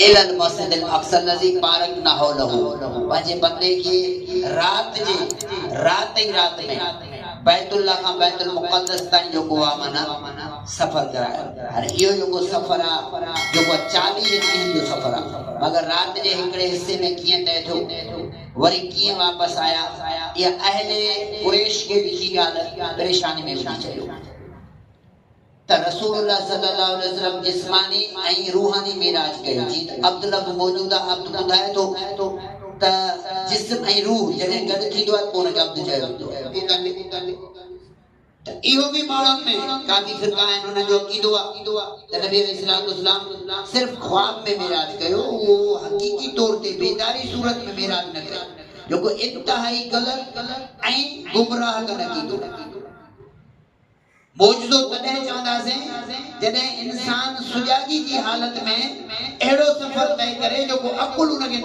इलल मस्जिदिल अक्सा लज़ी बारकना हौलहु पंहिंजे बंदे खे रात में बैतुल्लाह खां बैतुल मुक़द्दस ताईं जो को माना सफ़र करायो। हाणे इहो जेको सफ़र आहे जेको 40 ॾींहंनि जो सफ़र आहे, मगर रात जे हिकिड़े हिस्से में कीअं तय थियो वरी कीअं वापस आया, इहा अहले कुरैश खे बि ही ॻाल्हि परेशानी में विझी छॾियो त रसूलुल्लाह सल्लल्लाहु अलैहि वसल्लम जिस्मानी ऐं रूहानी मेराज कयो। जी त अब्दुल्ला बि मौजूद आहे, अब्दु ॿुधाए थो त जिस्म ऐं रूह जॾहिं गॾु थींदो आहे पोइ हुनखे अब्दु चयो वेंदो आहे। त इहो बि माण्हुनि में काफ़ी फ़िरका आहिनि, हुननि जो अक़ीदो आहे त नबी अलैहिस्सलाम सिर्फ़ ख्वाब में मेराज कयो, उहो हक़ीक़ी तौर ते बेदारी सूरत में मेराज न कयो, जेको इंतहाई ग़लत ऐं गुमराह कन अक़ीदो। मौजूदो तॾहिं चवंदासीं जॾहिं इंसान सुजागी जी हालत में अहिड़ो सफ़र तय करे जेको अकुल हुनखे